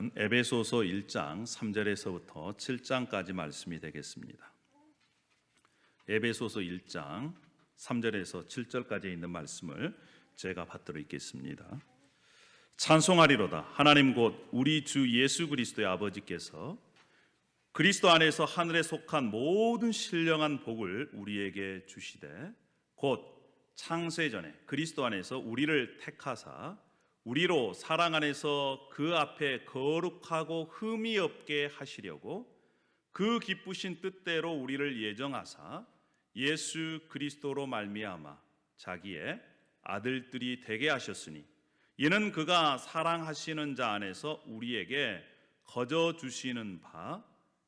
말씀은 에베소서 1장 3절에서부터 7장까지 말씀이 되겠습니다. 에베소서 1장 3절에서 7절까지 있는 말씀을 제가 받들어 읽겠습니다. 찬송하리로다. 하나님 곧 우리 주 예수 그리스도의 아버지께서 그리스도 안에서 하늘에 속한 모든 신령한 복을 우리에게 주시되 곧 창세전에 그리스도 안에서 우리를 택하사 우리로 사랑 안에서 그 앞에 거룩하고 흠이 없게 하시려고 그 기쁘신 뜻대로 우리를 예정하사 예수 그리스도로 말미암아 자기의 아들들이 되게 하셨으니 이는 그가 사랑하시는 자 안에서 우리에게 거저 주시는 바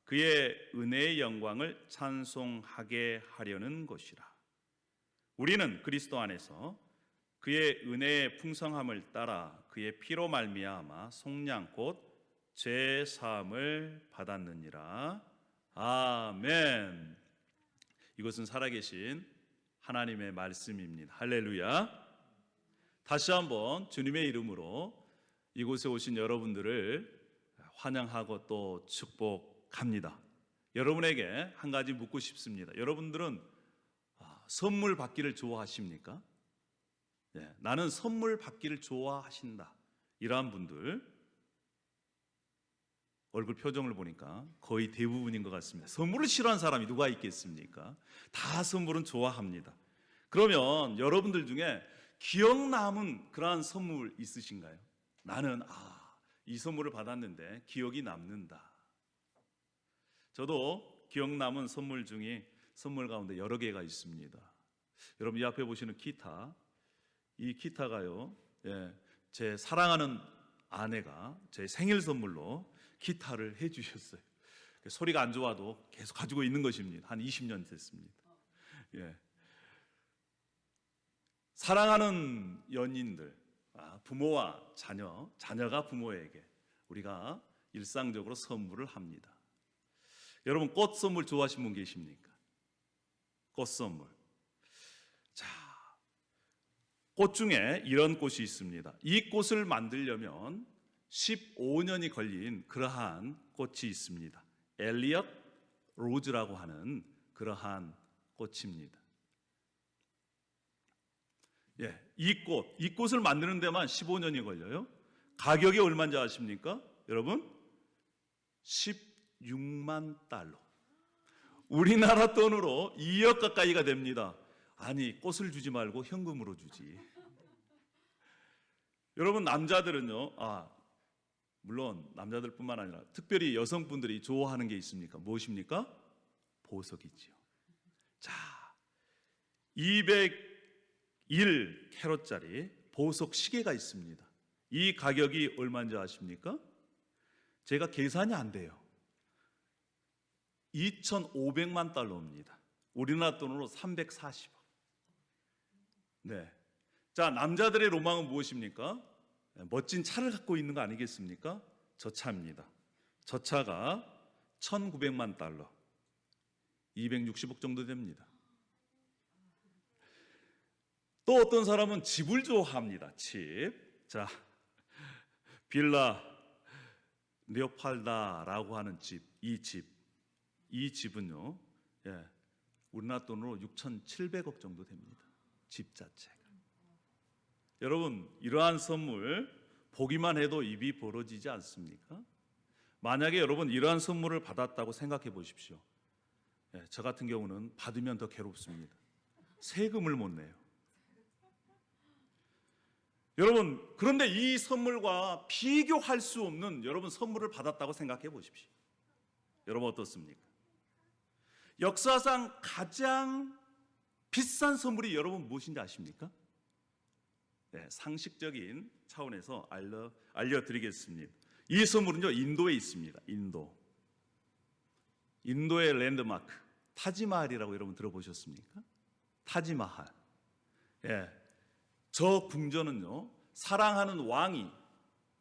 그의 은혜의 영광을 찬송하게 하려는 것이라. 우리는 그리스도 안에서 그의 은혜의 풍성함을 따라 그의 피로 말미암아 속량 곧 죄 사함을 받았느니라. 아멘. 이것은 살아계신 하나님의 말씀입니다. 할렐루야. 다시 한번 주님의 이름으로 이곳에 오신 여러분들을 환영하고 또 축복합니다. 여러분에게 한 가지 묻고 싶습니다. 여러분들은 선물 받기를 좋아하십니까? 네, 나는 선물 받기를 좋아하신다. 이러한 분들 얼굴 표정을 보니까 거의 대부분인 것 같습니다. 선물을 싫어하는 사람이 누가 있겠습니까? 다 선물은 좋아합니다. 그러면 여러분들 중에 기억 남은 그러한 선물 있으신가요? 나는 이 선물을 받았는데 기억이 남는다. 저도 기억 남은 선물 중에 선물 가운데 여러 개가 있습니다. 여러분 이 앞에 보시는 기타, 이 기타가요, 제 사랑하는 아내가 제 생일 선물로 기타를 해주셨어요. 소리가 안 좋아도 계속 가지고 있는 것입니다. 한 20년 됐습니다. 사랑하는 연인들, 부모와 자녀, 자녀가 부모에게 우리가 일상적으로 선물을 합니다. 여러분 꽃 선물 좋아하시는 분 계십니까? 꽃 선물. 자, 꽃 중에 이런 꽃이 있습니다. 이 꽃을 만들려면 15년이 걸린 그러한 꽃이 있습니다. 엘리엇 로즈라고 하는 그러한 꽃입니다. 이 꽃을 만드는 데만 15년이 걸려요. 가격이 얼마인지 아십니까? 여러분 16만 달러. 우리나라 돈으로 2억 가까이가 됩니다. 아니 꽃을 주지 말고 현금으로 주지. 여러분 남자들은요, 물론 남자들뿐만 아니라 특별히 여성분들이 좋아하는 게 있습니까? 무엇입니까? 보석이지요. 자, 201캐럿짜리 보석 시계가 있습니다. 이 가격이 얼마인지 아십니까? 제가 계산이 안 돼요. 2,500만 달러입니다. 우리나라 돈으로 340억. 네. 자, 남자들의 로망은 무엇입니까? 멋진 차를 갖고 있는 거 아니겠습니까? 저 차입니다. 저 차가 1,900만 달러, 260억 정도 됩니다. 또 어떤 사람은 집을 좋아합니다. 집. 자, 빌라 레오팔다라고 하는 집, 이 집은요, 우리나라 돈으로 6,700억 정도 됩니다. 집 자체가. 여러분 이러한 선물 보기만 해도 입이 벌어지지 않습니까? 만약에 여러분 이러한 선물을 받았다고 생각해 보십시오. 저 같은 경우는 받으면 더 괴롭습니다. 세금을 못 내요. 여러분 그런데 이 선물과 비교할 수 없는 여러분 선물을 받았다고 생각해 보십시오. 여러분 어떻습니까? 역사상 가장 비싼 선물이 여러분 무엇인지 아십니까? 상식적인 차원에서 알려드리겠습니다. 이 선물은요 인도에 있습니다. 인도의 랜드마크 타지마할이라고 여러분 들어보셨습니까? 타지마할. 저 궁전은요 사랑하는 왕이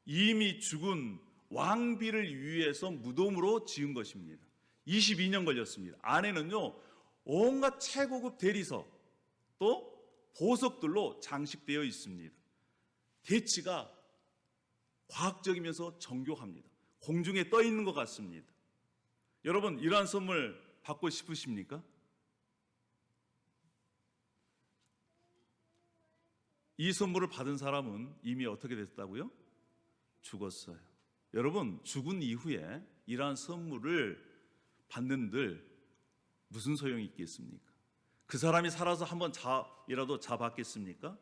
이미 죽은 왕비를 위해서 무덤으로 지은 것입니다. 22년 걸렸습니다. 안에는요 온갖 최고급 대리석 또 보석들로 장식되어 있습니다. 대치가 과학적이면서 정교합니다. 공중에 떠 있는 것 같습니다. 여러분, 이러한 선물 받고 싶으십니까? 이 선물을 받은 사람은 이미 어떻게 됐다고요? 죽었어요. 여러분, 죽은 이후에 이러한 선물을 받는들 무슨 소용이 있겠습니까? 그 사람이 살아서 한번 자이라도 잡았겠습니까?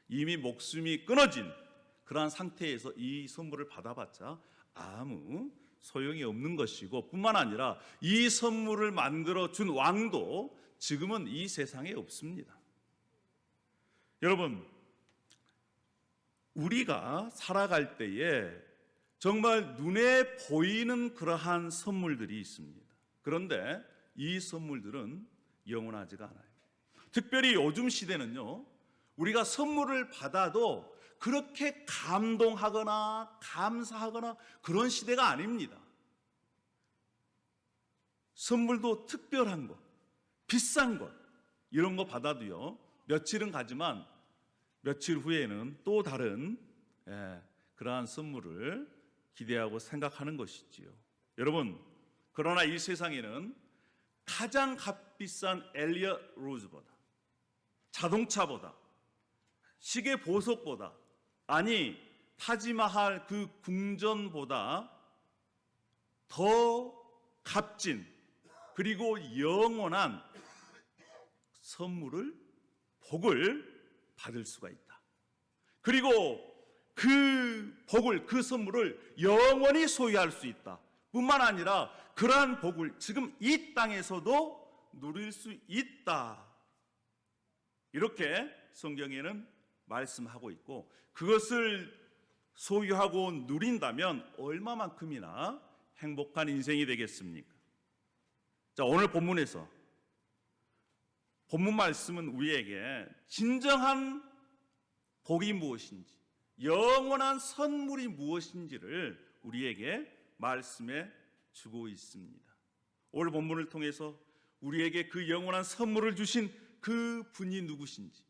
이미 목숨이 끊어진 그러한 상태에서 이 선물을 받아봤자 아무 소용이 없는 것이고, 뿐만 아니라 이 선물을 만들어 준 왕도 지금은 이 세상에 없습니다. 여러분, 우리가 살아갈 때에 정말 눈에 보이는 그러한 선물들이 있습니다. 그런데 이 선물들은 영원하지가 않아요. 특별히 요즘 시대는요, 우리가 선물을 받아도 그렇게 감동하거나 감사하거나 그런 시대가 아닙니다. 선물도 특별한 것, 비싼 것, 이런 거 받아도요, 며칠은 가지만 며칠 후에는 또 다른 그러한 선물을 기대하고 생각하는 것이지요. 여러분, 그러나 이 세상에는 가장 값비싼 엘리엇 로즈보다, 자동차보다, 시계 보석보다, 아니 타지마할 그 궁전보다 더 값진 그리고 영원한 선물을, 복을 받을 수가 있다. 그리고 그 복을, 그 선물을 영원히 소유할 수 있다. 뿐만 아니라 그러한 복을 지금 이 땅에서도 누릴 수 있다. 이렇게 성경에는 말씀하고 있고, 그것을 소유하고 누린다면 얼마만큼이나 행복한 인생이 되겠습니까? 자, 오늘 본문에서 본문 말씀은 우리에게 진정한 복이 무엇인지, 영원한 선물이 무엇인지를 우리에게 말씀해 주고 있습니다. 오늘 본문을 통해서 우리에게 그 영원한 선물을 주신 그 분이 누구신지,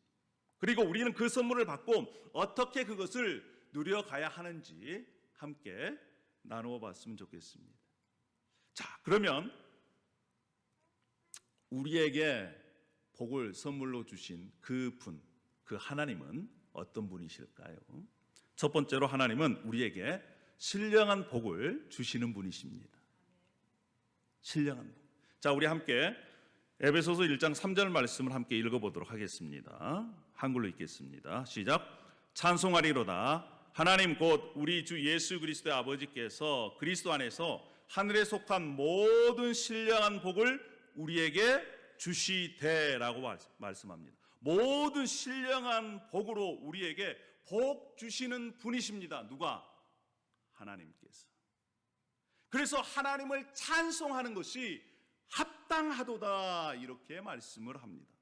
그리고 우리는 그 선물을 받고 어떻게 그것을 누려가야 하는지 함께 나누어 봤으면 좋겠습니다. 자, 그러면 우리에게 복을 선물로 주신 그 분, 그 하나님은 어떤 분이실까요? 첫 번째로 하나님은 우리에게 신령한 복을 주시는 분이십니다. 신령한 복. 자, 우리 함께 에베소서 1장 3절 말씀을 함께 읽어보도록 하겠습니다. 한글로 읽겠습니다. 시작. 찬송하리로다. 하나님 곧 우리 주 예수 그리스도의 아버지께서 그리스도 안에서 하늘에 속한 모든 신령한 복을 우리에게 주시되라고 말씀합니다. 모든 신령한 복으로 우리에게 복 주시는 분이십니다. 누가? 하나님께서. 그래서 하나님을 찬송하는 것이 합당하도다, 이렇게 말씀을 합니다.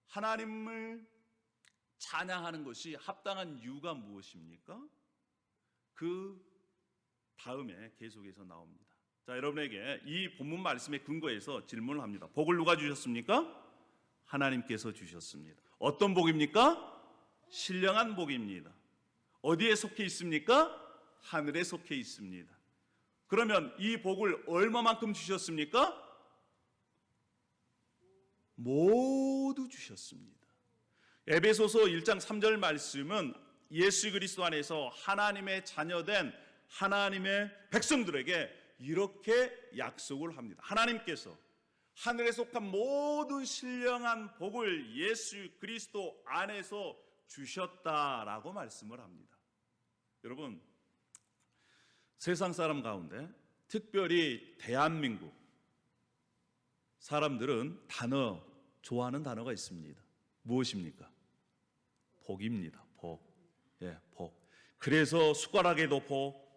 하나님을 찬양하는 것이 합당한 이유가 무엇입니까? 그 다음에 계속해서 나옵니다. 자, 여러분에게 이 본문 말씀의 근거에서 질문을 합니다. 복을 누가 주셨습니까? 하나님께서 주셨습니다. 어떤 복입니까? 신령한 복입니다. 어디에 속해 있습니까? 하늘에 속해 있습니다. 그러면 이 복을 얼마만큼 주셨습니까? 모두 주셨습니다. 에베소서 1장 3절 말씀은 예수 그리스도 안에서 하나님의 자녀된 하나님의 백성들에게 이렇게 약속을 합니다. 하나님께서 하늘에 속한 모든 신령한 복을 예수 그리스도 안에서 주셨다라고 말씀을 합니다. 여러분, 세상 사람 가운데 특별히 대한민국 사람들은 좋아하는 단어가 있습니다. 무엇입니까? 복입니다. 복. 복. 그래서 숟가락에도 복,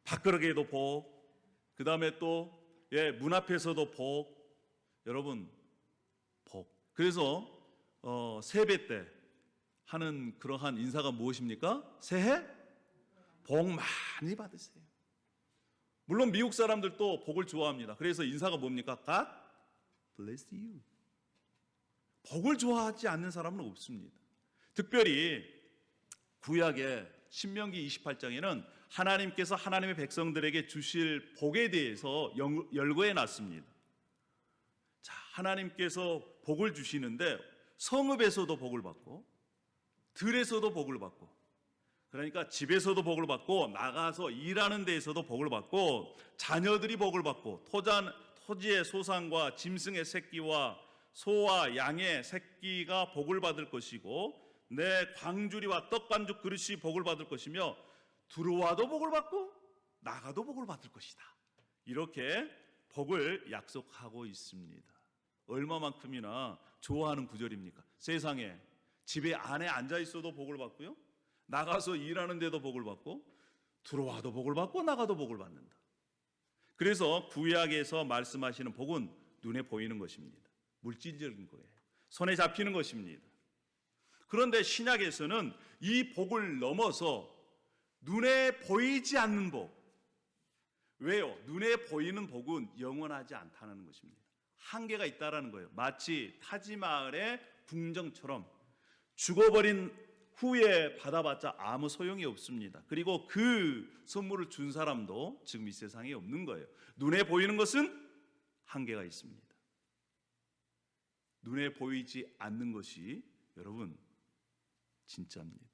밥그릇에도 복, 그 다음에 또 문 앞에서도 복. 여러분, 복. 그래서 세배 때 하는 그러한 인사가 무엇입니까? 새해 복 많이 받으세요. 물론 미국 사람들도 복을 좋아합니다. 그래서 인사가 뭡니까? God bless you. 복을 좋아하지 않는 사람은 없습니다. 특별히 구약의 신명기 28장에는 하나님께서 하나님의 백성들에게 주실 복에 대해서 열거해 놨습니다. 자, 하나님께서 복을 주시는데 성읍에서도 복을 받고 들에서도 복을 받고, 그러니까 집에서도 복을 받고 나가서 일하는 데에서도 복을 받고 자녀들이 복을 받고 토지의 소산과 짐승의 새끼와 소와 양의 새끼가 복을 받을 것이고 내 광주리와 떡반죽 그릇이 복을 받을 것이며 들어와도 복을 받고 나가도 복을 받을 것이다. 이렇게 복을 약속하고 있습니다. 얼마만큼이나 좋아하는 구절입니까? 세상에 집에 안에 앉아 있어도 복을 받고요, 나가서 일하는 데도 복을 받고 들어와도 복을 받고 나가도 복을 받는다. 그래서 구약에서 말씀하시는 복은 눈에 보이는 것입니다. 물질적인 거예요. 손에 잡히는 것입니다. 그런데 신약에서는 이 복을 넘어서 눈에 보이지 않는 복. 왜요? 눈에 보이는 복은 영원하지 않다는 것입니다. 한계가 있다라는 거예요. 마치 타지마을의 궁정처럼 죽어버린 후에 받아봤자 아무 소용이 없습니다. 그리고 그 선물을 준 사람도 지금 이 세상에 없는 거예요. 눈에 보이는 것은 한계가 있습니다. 눈에 보이지 않는 것이 여러분 진짜입니다.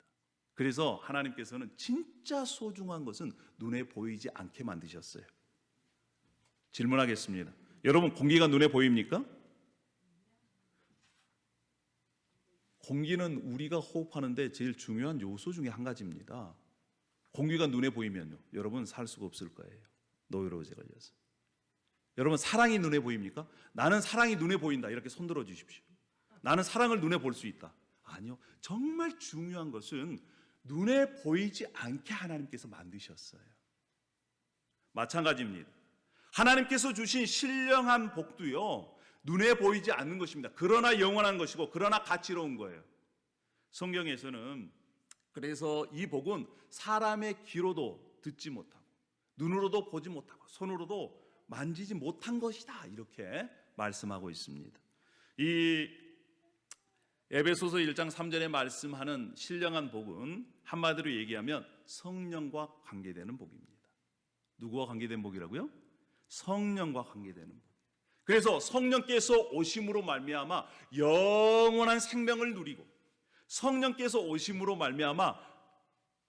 그래서 하나님께서는 진짜 소중한 것은 눈에 보이지 않게 만드셨어요. 질문하겠습니다. 여러분, 공기가 눈에 보입니까? 공기는 우리가 호흡하는데 제일 중요한 요소 중에 한 가지입니다. 공기가 눈에 보이면요, 여러분 살 수가 없을 거예요. 노이로제 걸려서. 여러분, 사랑이 눈에 보입니까? 나는 사랑이 눈에 보인다. 이렇게 손들어 주십시오. 나는 사랑을 눈에 볼 수 있다. 아니요. 정말 중요한 것은 눈에 보이지 않게 하나님께서 만드셨어요. 마찬가지입니다. 하나님께서 주신 신령한 복도요, 눈에 보이지 않는 것입니다. 그러나 영원한 것이고 그러나 가치로운 거예요. 성경에서는 그래서 이 복은 사람의 귀로도 듣지 못하고 눈으로도 보지 못하고 손으로도 만지지 못한 것이다, 이렇게 말씀하고 있습니다. 이 에베소서 1장 3절에 말씀하는 신령한 복은 한마디로 얘기하면 성령과 관계되는 복입니다. 누구와 관계된 복이라고요? 성령과 관계되는 복. 그래서 성령께서 오심으로 말미암아 영원한 생명을 누리고 성령께서 오심으로 말미암아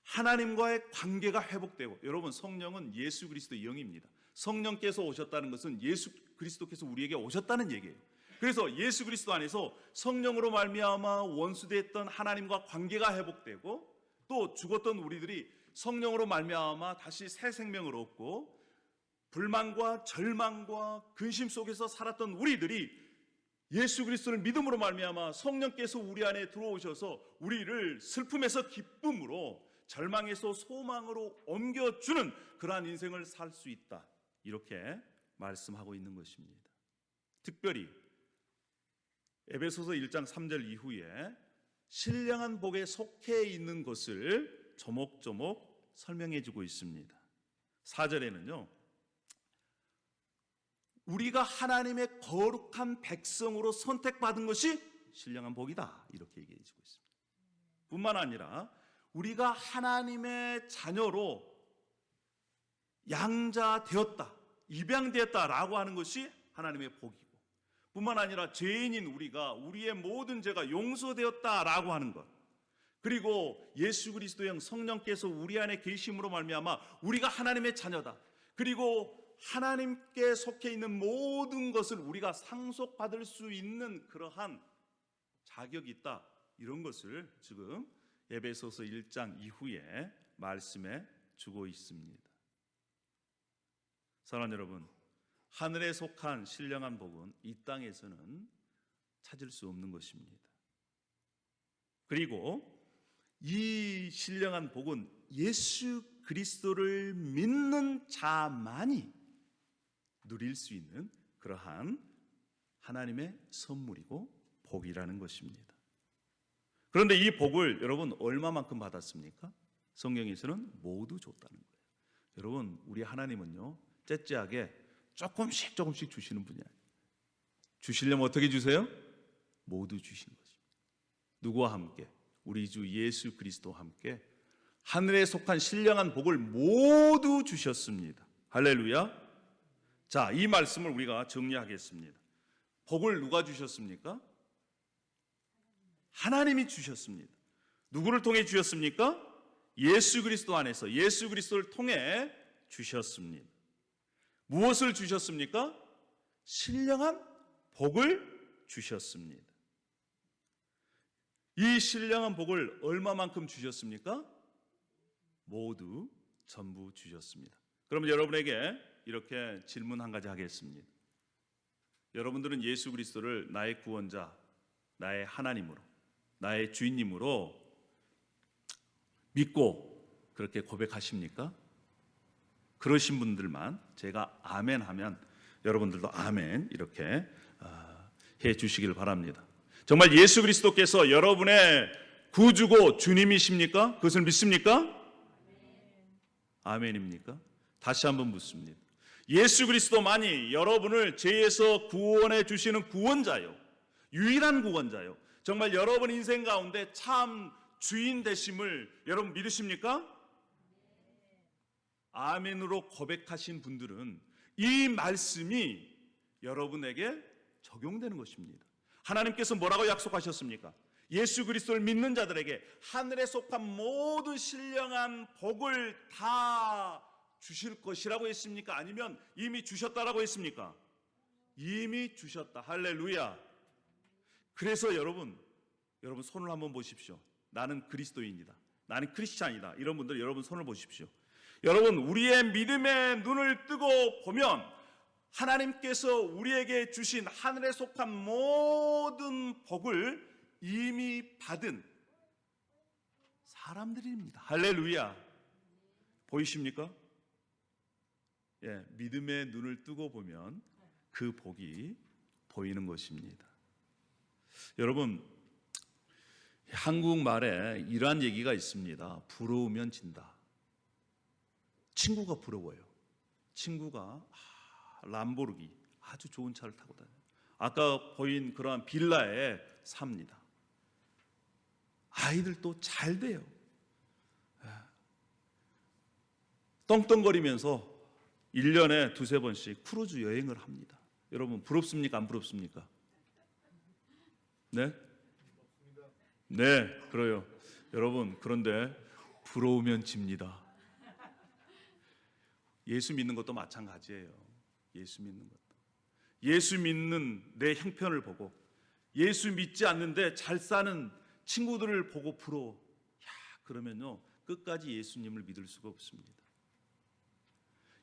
하나님과의 관계가 회복되고, 여러분 성령은 예수 그리스도의 영입니다. 성령께서 오셨다는 것은 예수 그리스도께서 우리에게 오셨다는 얘기예요. 그래서 예수 그리스도 안에서 성령으로 말미암아 원수됐던 하나님과 관계가 회복되고 또 죽었던 우리들이 성령으로 말미암아 다시 새 생명을 얻고 불만과 절망과 근심 속에서 살았던 우리들이 예수 그리스도를 믿음으로 말미암아 성령께서 우리 안에 들어오셔서 우리를 슬픔에서 기쁨으로 절망에서 소망으로 옮겨주는 그러한 인생을 살 수 있다, 이렇게 말씀하고 있는 것입니다. 특별히 에베소서 1장 3절 이후에 신령한 복에 속해 있는 것을 조목조목 설명해 주고 있습니다. 4절에는요, 우리가 하나님의 거룩한 백성으로 선택받은 것이 신령한 복이다, 이렇게 얘기해 주고 있습니다. 뿐만 아니라 우리가 하나님의 자녀로 양자되었다, 입양되었다라고 하는 것이 하나님의 복이고, 뿐만 아니라 죄인인 우리가 우리의 모든 죄가 용서되었다라고 하는 것, 그리고 예수 그리스도의 영 성령께서 우리 안에 계심으로 말미암아 우리가 하나님의 자녀다, 그리고 하나님께 속해 있는 모든 것을 우리가 상속받을 수 있는 그러한 자격이 있다, 이런 것을 지금 에베소서 1장 이후에 말씀해 주고 있습니다. 사랑하는 여러분, 하늘에 속한 신령한 복은 이 땅에서는 찾을 수 없는 것입니다. 그리고 이 신령한 복은 예수 그리스도를 믿는 자만이 누릴 수 있는 그러한 하나님의 선물이고 복이라는 것입니다. 그런데 이 복을 여러분 얼마만큼 받았습니까? 성경에서는 모두 줬다는 거예요. 여러분, 우리 하나님은요, 째째하게 조금씩 주시는 분이 아니에요. 주시려면 어떻게 주세요? 모두 주시는 것입니다. 누구와 함께? 우리 주 예수 그리스도와 함께 하늘에 속한 신령한 복을 모두 주셨습니다. 할렐루야. 자, 이 말씀을 우리가 정리하겠습니다. 복을 누가 주셨습니까? 하나님이 주셨습니다. 누구를 통해 주셨습니까? 예수 그리스도 안에서 예수 그리스도를 통해 주셨습니다. 무엇을 주셨습니까? 신령한 복을 주셨습니다. 이 신령한 복을 얼마만큼 주셨습니까? 모두 전부 주셨습니다. 그럼 여러분에게 이렇게 질문 한 가지 하겠습니다. 여러분들은 예수 그리스도를 나의 구원자, 나의 하나님으로, 나의 주인님으로 믿고 그렇게 고백하십니까? 그러신 분들만 제가 아멘 하면 여러분들도 아멘 이렇게 해 주시길 바랍니다. 정말 예수 그리스도께서 여러분의 구주고 주님이십니까? 그것을 믿습니까? 아멘입니까? 다시 한번 묻습니다. 예수 그리스도만이 여러분을 죄에서 구원해 주시는 구원자요, 유일한 구원자요, 정말 여러분 인생 가운데 참 주인 되심을 여러분 믿으십니까? 아멘으로 고백하신 분들은 이 말씀이 여러분에게 적용되는 것입니다. 하나님께서 뭐라고 약속하셨습니까? 예수 그리스도를 믿는 자들에게 하늘에 속한 모든 신령한 복을 다 주실 것이라고 했습니까? 아니면 이미 주셨다라고 했습니까? 이미 주셨다. 할렐루야. 그래서 여러분 손을 한번 보십시오. 나는 그리스도인이다, 나는 크리스찬이다, 이런 분들 여러분 손을 보십시오. 여러분, 우리의 믿음의 눈을 뜨고 보면 하나님께서 우리에게 주신 하늘에 속한 모든 복을 이미 받은 사람들입니다. 할렐루야. 보이십니까? 예, 믿음의 눈을 뜨고 보면 그 복이 보이는 것입니다. 여러분, 한국말에 이러한 얘기가 있습니다. 부러우면 진다. 친구가 부러워요. 친구가 람보르기 아주 좋은 차를 타고 다녀요. 아까 보인 그러한 빌라에 삽니다. 아이들도 잘 돼요. 떵떵거리면서 1년에 두세 번씩 크루즈 여행을 합니다. 여러분 부럽습니까? 안 부럽습니까? 네? 네, 그래요. 여러분, 그런데 부러우면 집니다. 예수 믿는 것도 마찬가지예요. 예수 믿는 것도. 예수 믿는 내 형편을 보고 예수 믿지 않는데 잘 사는 친구들을 보고 부러워. 그러면요 끝까지 예수님을 믿을 수가 없습니다.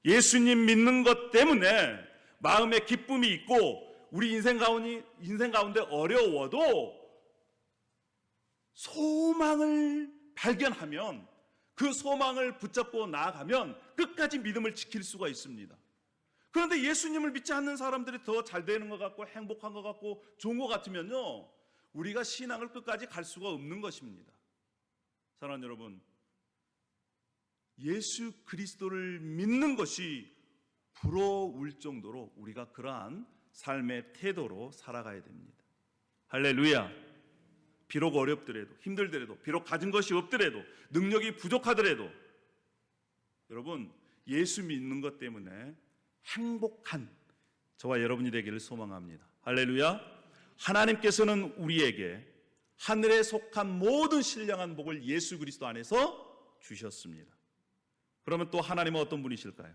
예수님 믿는 것 때문에 마음에 기쁨이 있고 우리 인생 가운데 어려워도 소망을 발견하면 그 소망을 붙잡고 나아가면 끝까지 믿음을 지킬 수가 있습니다. 그런데 예수님을 믿지 않는 사람들이 더 잘 되는 것 같고 행복한 것 같고 좋은 것 같으면요 우리가 신앙을 끝까지 갈 수가 없는 것입니다. 사랑하는 여러분, 예수 그리스도를 믿는 것이 부러울 정도로 우리가 그러한 삶의 태도로 살아가야 됩니다. 할렐루야. 비록 어렵더라도 힘들더라도 비록 가진 것이 없더라도 능력이 부족하더라도 여러분 예수 믿는 것 때문에 행복한 저와 여러분이 되기를 소망합니다. 할렐루야. 하나님께서는 우리에게 하늘에 속한 모든 신령한 복을 예수 그리스도 안에서 주셨습니다. 그러면 또 하나님은 어떤 분이실까요?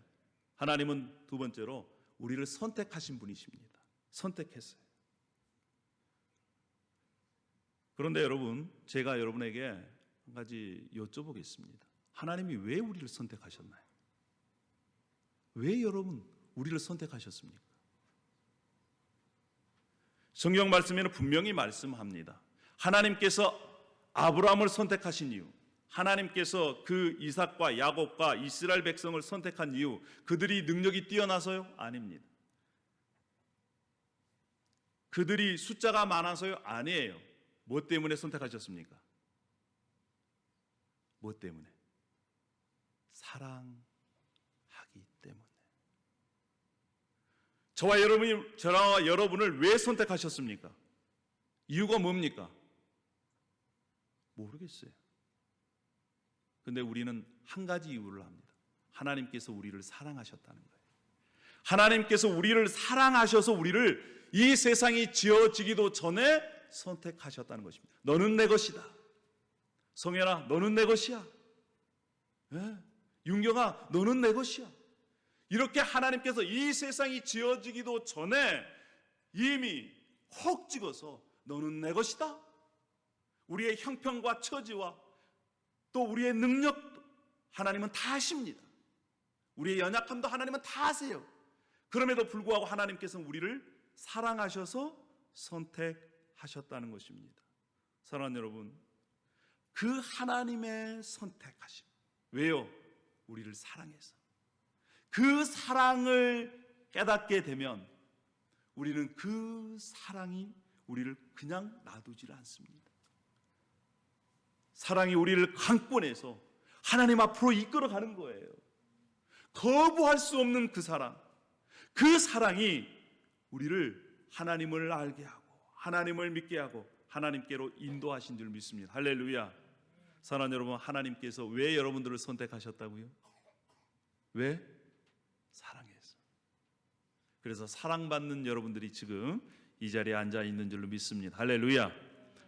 하나님은 두 번째로 우리를 선택하신 분이십니다. 선택했어요. 그런데 여러분, 제가 여러분에게 한 가지 여쭤보겠습니다. 하나님이 왜 우리를 선택하셨나요? 왜 여러분 우리를 선택하셨습니까? 성경 말씀에는 분명히 말씀합니다. 하나님께서 아브라함을 선택하신 이유, 하나님께서 그 이삭과 야곱과 이스라엘 백성을 선택한 이유, 그들이 능력이 뛰어나서요? 아닙니다. 그들이 숫자가 많아서요? 아니에요. 뭐 때문에 선택하셨습니까? 뭐 때문에? 사랑하기 때문에. 저와 여러분을 왜 선택하셨습니까? 이유가 뭡니까? 모르겠어요. 근데 우리는 한 가지 이유를 합니다. 하나님께서 우리를 사랑하셨다는 거예요. 하나님께서 우리를 사랑하셔서 우리를 이 세상이 지어지기도 전에 선택하셨다는 것입니다. 너는 내 것이다. 성현아, 너는 내 것이야. 예? 윤경아, 너는 내 것이야. 이렇게 하나님께서 이 세상이 지어지기도 전에 이미 혹 찍어서 너는 내 것이다. 우리의 형편과 처지와 또 우리의 능력도 하나님은 다 아십니다. 우리의 연약함도 하나님은 다 아세요. 그럼에도 불구하고 하나님께서는 우리를 사랑하셔서 선택하셨다는 것입니다. 사랑하는 여러분, 그 하나님의 선택하심. 왜요? 우리를 사랑해서. 그 사랑을 깨닫게 되면 우리는 그 사랑이 우리를 그냥 놔두질 않습니다. 사랑이 우리를 강권해서 하나님 앞으로 이끌어가는 거예요. 거부할 수 없는 그 사랑. 그 사랑이 우리를 하나님을 알게 하고 하나님을 믿게 하고 하나님께로 인도하신 줄 믿습니다. 할렐루야. 사랑하는 여러분, 하나님께서 왜 여러분들을 선택하셨다고요? 왜? 사랑해서. 그래서 사랑받는 여러분들이 지금 이 자리에 앉아 있는 줄로 믿습니다. 할렐루야.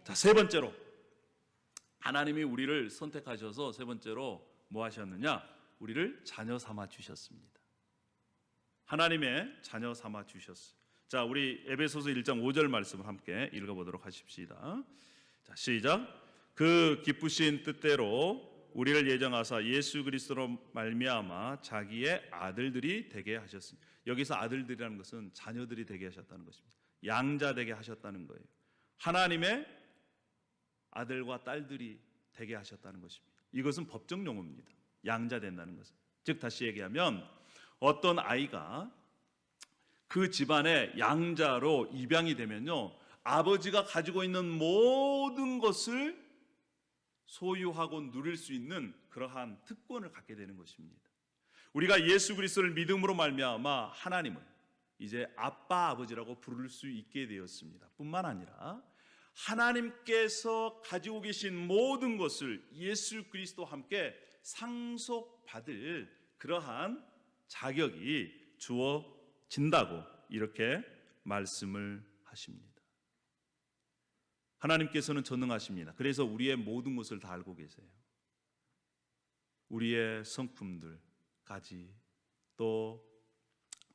자, 세 번째로 하나님이 우리를 선택하셔서 세 번째로 뭐 하셨느냐? 우리를 자녀 삼아 주셨습니다. 하나님의 자녀 삼아 주셨어요. 자, 우리 에베소서 1장 5절 말씀을 함께 읽어보도록 하십시다. 자, 시작. 그 기쁘신 뜻대로 우리를 예정하사 예수 그리스도로 말미암아 자기의 아들들이 되게 하셨습니다. 여기서 아들들이라는 것은 자녀들이 되게 하셨다는 것입니다. 양자 되게 하셨다는 거예요. 하나님의 아들과 딸들이 되게 하셨다는 것입니다. 이것은 법정 용어입니다. 양자 된다는 것은. 즉 다시 얘기하면 어떤 아이가 그 집안의 양자로 입양이 되면요, 아버지가 가지고 있는 모든 것을 소유하고 누릴 수 있는 그러한 특권을 갖게 되는 것입니다. 우리가 예수 그리스도를 믿음으로 말미암아 하나님을 이제 아빠 아버지라고 부를 수 있게 되었습니다. 뿐만 아니라 하나님께서 가지고 계신 모든 것을 예수 그리스도와 함께 상속받을 그러한 자격이 주어진다고 이렇게 말씀을 하십니다. 하나님께서는 전능하십니다. 그래서 우리의 모든 것을 다 알고 계세요. 우리의 성품들까지 또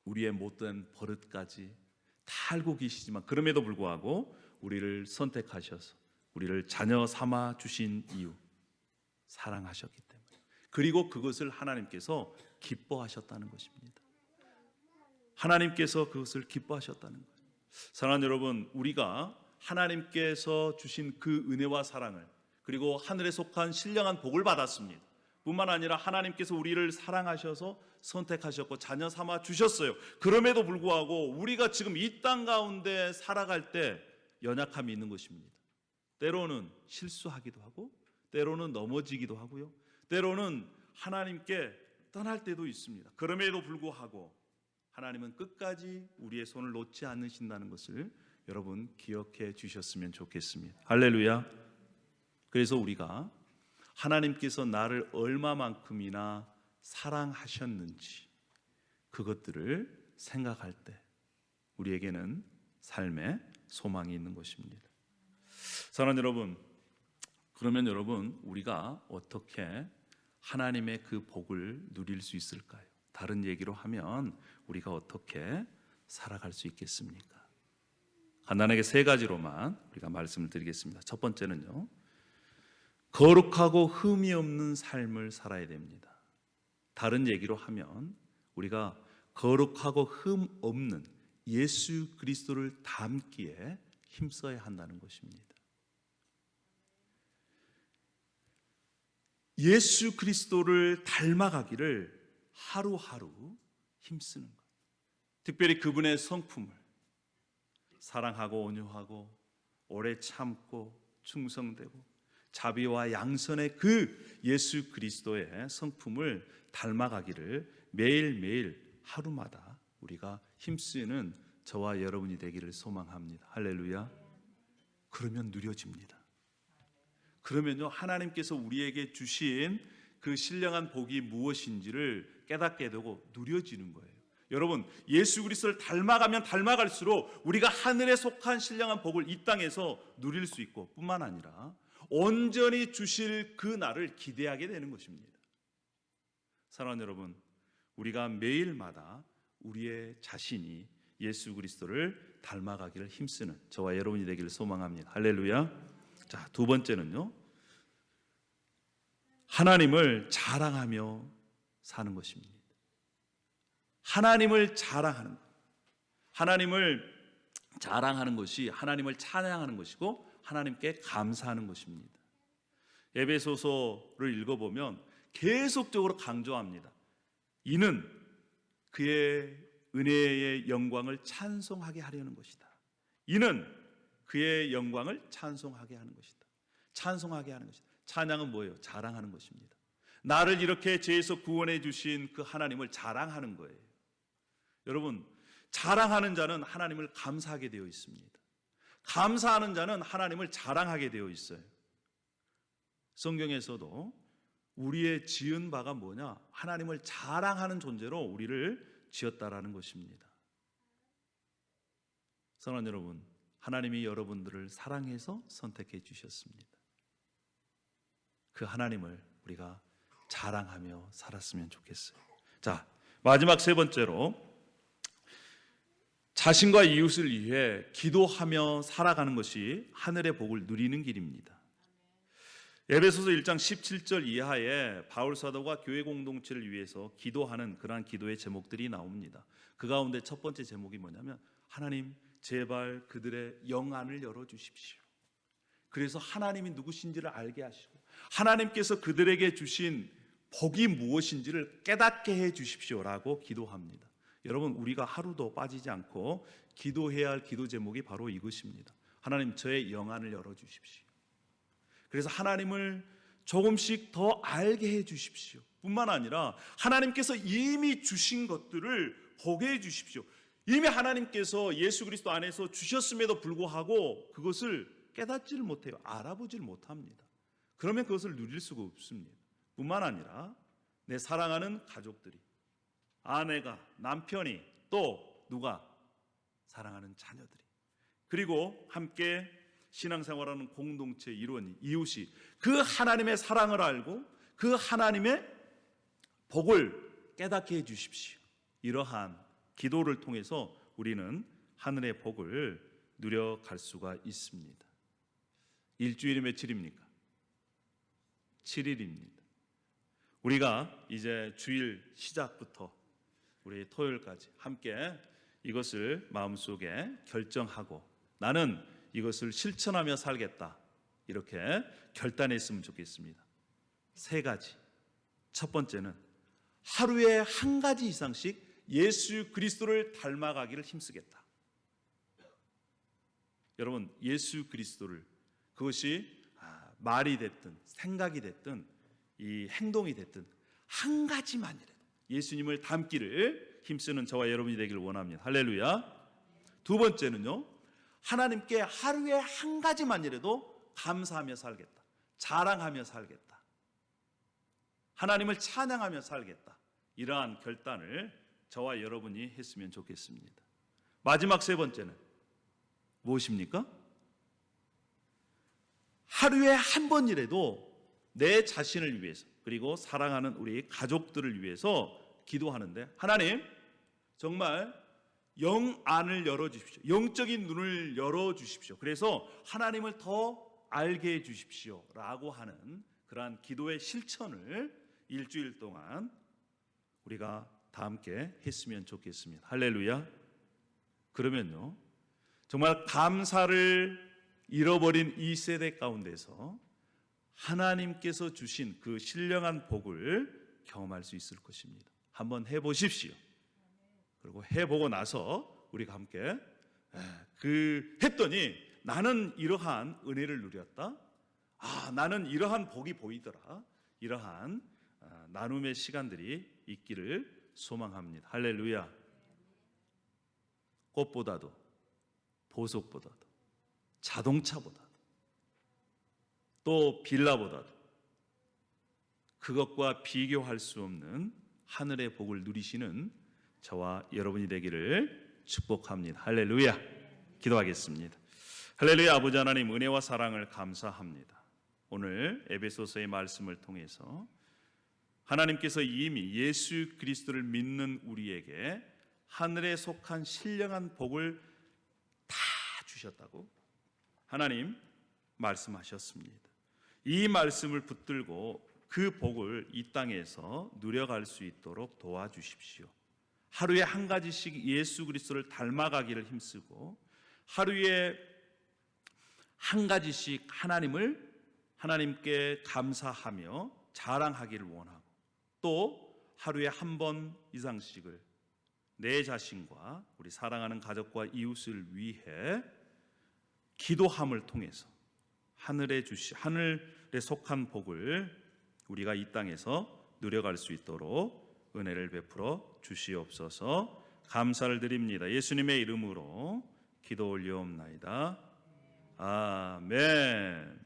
우리의 못된 버릇까지 다 알고 계시지만 그럼에도 불구하고 우리를 선택하셔서 우리를 자녀 삼아 주신 이유, 사랑하셨기 때문에, 그리고 그것을 하나님께서 기뻐하셨다는 것입니다. 하나님께서 그것을 기뻐하셨다는 거예요. 사랑하는 여러분, 우리가 하나님께서 주신 그 은혜와 사랑을, 그리고 하늘에 속한 신령한 복을 받았습니다. 뿐만 아니라 하나님께서 우리를 사랑하셔서 선택하셨고 자녀 삼아 주셨어요. 그럼에도 불구하고 우리가 지금 이 땅 가운데 살아갈 때 연약함이 있는 것입니다. 때로는 실수하기도 하고 때로는 넘어지기도 하고요, 때로는 하나님께 떠날 때도 있습니다. 그럼에도 불구하고 하나님은 끝까지 우리의 손을 놓지 않으신다는 것을 여러분 기억해 주셨으면 좋겠습니다. 할렐루야. 그래서 우리가 하나님께서 나를 얼마만큼이나 사랑하셨는지 그것들을 생각할 때 우리에게는 삶의 소망이 있는 것입니다. 사랑하는 여러분, 그러면 여러분 우리가 어떻게 하나님의 그 복을 누릴 수 있을까요? 다른 얘기로 하면 우리가 어떻게 살아갈 수 있겠습니까? 간단하게 세 가지로만 우리가 말씀을 드리겠습니다. 첫 번째는요, 거룩하고 흠이 없는 삶을 살아야 됩니다. 다른 얘기로 하면 우리가 거룩하고 흠 없는 예수 그리스도를 닮기에 힘써야 한다는 것입니다. 예수 그리스도를 닮아가기를 하루하루 힘쓰는 것. 특별히 그분의 성품을 사랑하고 온유하고 오래 참고 충성되고 자비와 양선의 그 예수 그리스도의 성품을 닮아가기를 매일매일 하루마다 우리가 힘쓰는 저와 여러분이 되기를 소망합니다. 할렐루야. 그러면 누려집니다. 그러면요, 하나님께서 우리에게 주신 그 신령한 복이 무엇인지를 깨닫게 되고 누려지는 거예요. 여러분, 예수 그리스도를 닮아가면 닮아갈수록 우리가 하늘에 속한 신령한 복을 이 땅에서 누릴 수 있고, 뿐만 아니라 온전히 주실 그 날을 기대하게 되는 것입니다. 사랑하는 여러분, 우리가 매일마다 우리의 자신이 예수 그리스도를 닮아가기를 힘쓰는 저와 여러분이 되기를 소망합니다. 할렐루야. 자, 두 번째는요, 하나님을 자랑하며 사는 것입니다. 하나님을 자랑하는 것. 하나님을 자랑하는 것이 하나님을 찬양하는 것이고 하나님께 감사하는 것입니다. 에베소서를 읽어보면 계속적으로 강조합니다. 이는 그의 은혜의 영광을 찬송하게 하려는 것이다. 이는 그의 영광을 찬송하게 하는 것이다. 찬송하게 하는 것이다. 찬양은 뭐예요? 자랑하는 것입니다. 나를 이렇게 죄에서 구원해 주신 그 하나님을 자랑하는 거예요. 여러분, 자랑하는 자는 하나님을 감사하게 되어 있습니다. 감사하는 자는 하나님을 자랑하게 되어 있어요. 성경에서도 우리의 지은 바가 뭐냐? 하나님을 자랑하는 존재로 우리를 지었다라는 것입니다. 사랑하는 여러분, 하나님이 여러분들을 사랑해서 선택해 주셨습니다. 그 하나님을 우리가 자랑하며 살았으면 좋겠어요. 자, 마지막 세 번째로 자신과 이웃을 위해 기도하며 살아가는 것이 하늘의 복을 누리는 길입니다. 에베소서 1장 17절 이하에 바울 사도가 교회 공동체를 위해서 기도하는 그러한 기도의 제목들이 나옵니다. 그 가운데 첫 번째 제목이 뭐냐면, 하나님 제발 그들의 영안을 열어주십시오. 그래서 하나님이 누구신지를 알게 하시고 하나님께서 그들에게 주신 복이 무엇인지를 깨닫게 해 주십시오라고 기도합니다. 여러분, 우리가 하루도 빠지지 않고 기도해야 할 기도 제목이 바로 이것입니다. 하나님, 저의 영안을 열어주십시오. 그래서 하나님을 조금씩 더 알게 해 주십시오. 뿐만 아니라 하나님께서 이미 주신 것들을 보게 해 주십시오. 이미 하나님께서 예수 그리스도 안에서 주셨음에도 불구하고 그것을 깨닫지를 못해요. 알아보지를 못합니다. 그러면 그것을 누릴 수가 없습니다. 뿐만 아니라 내 사랑하는 가족들이, 아내가, 남편이, 또 누가? 사랑하는 자녀들이, 그리고 함께 신앙생활하는 공동체 일원이, 이웃이 그 하나님의 사랑을 알고 그 하나님의 복을 깨닫게 해 주십시오. 이러한 기도를 통해서 우리는 하늘의 복을 누려갈 수가 있습니다. 일주일이 며칠입니까? 7일입니다. 우리가 이제 주일 시작부터 우리 토요일까지 함께 이것을 마음속에 결정하고 나는 이것을 실천하며 살겠다, 이렇게 결단했으면 좋겠습니다. 세 가지. 첫 번째는 하루에 한 가지 이상씩 예수 그리스도를 닮아가기를 힘쓰겠다. 여러분, 예수 그리스도를, 그것이 말이 됐든 생각이 됐든 이 행동이 됐든 한 가지만이라도 예수님을 닮기를 힘쓰는 저와 여러분이 되기를 원합니다. 할렐루야. 두 번째는요, 하나님께 하루에 한 가지만이라도 감사하며 살겠다, 자랑하며 살겠다, 하나님을 찬양하며 살겠다, 이러한 결단을 저와 여러분이 했으면 좋겠습니다. 마지막 세 번째는 무엇입니까? 하루에 한 번이라도 내 자신을 위해서, 그리고 사랑하는 우리 가족들을 위해서 기도하는데, 하나님 정말 영안을 열어주십시오. 영적인 눈을 열어주십시오. 그래서 하나님을 더 알게 해주십시오 라고 하는 그러한 기도의 실천을 일주일 동안 우리가 다 함께 했으면 좋겠습니다. 할렐루야. 그러면요, 정말 감사를 잃어버린 이 세대 가운데서 하나님께서 주신 그 신령한 복을 경험할 수 있을 것입니다. 한번 해보십시오. 그리고 해보고 나서 우리가 함께 했더니 나는 이러한 은혜를 누렸다, 나는 이러한 복이 보이더라, 이러한 나눔의 시간들이 있기를 소망합니다. 할렐루야. 꽃보다도 보석보다도 자동차보다도 또 빌라보다도 그것과 비교할 수 없는 하늘의 복을 누리시는 저와 여러분이 되기를 축복합니다. 할렐루야. 기도하겠습니다. 할렐루야. 아버지 하나님, 은혜와 사랑을 감사합니다. 오늘 에베소서의 말씀을 통해서 하나님께서 이미 예수 그리스도를 믿는 우리에게 하늘에 속한 신령한 복을 다 주셨다고 하나님 말씀하셨습니다. 이 말씀을 붙들고 그 복을 이 땅에서 누려갈 수 있도록 도와주십시오. 하루에 한 가지씩 예수 그리스도를 닮아가기를 힘쓰고 하루에 한 가지씩 하나님께 감사하며 자랑하기를 원하고, 또 하루에 한 번 이상씩을 내 자신과 우리 사랑하는 가족과 이웃을 위해 기도함을 통해서 하늘에 속한 복을 우리가 이 땅에서 누려갈 수 있도록 은혜를 베풀어 주시옵소서. 감사를 드립니다. 예수님의 이름으로 기도 올려옵나이다. 아멘.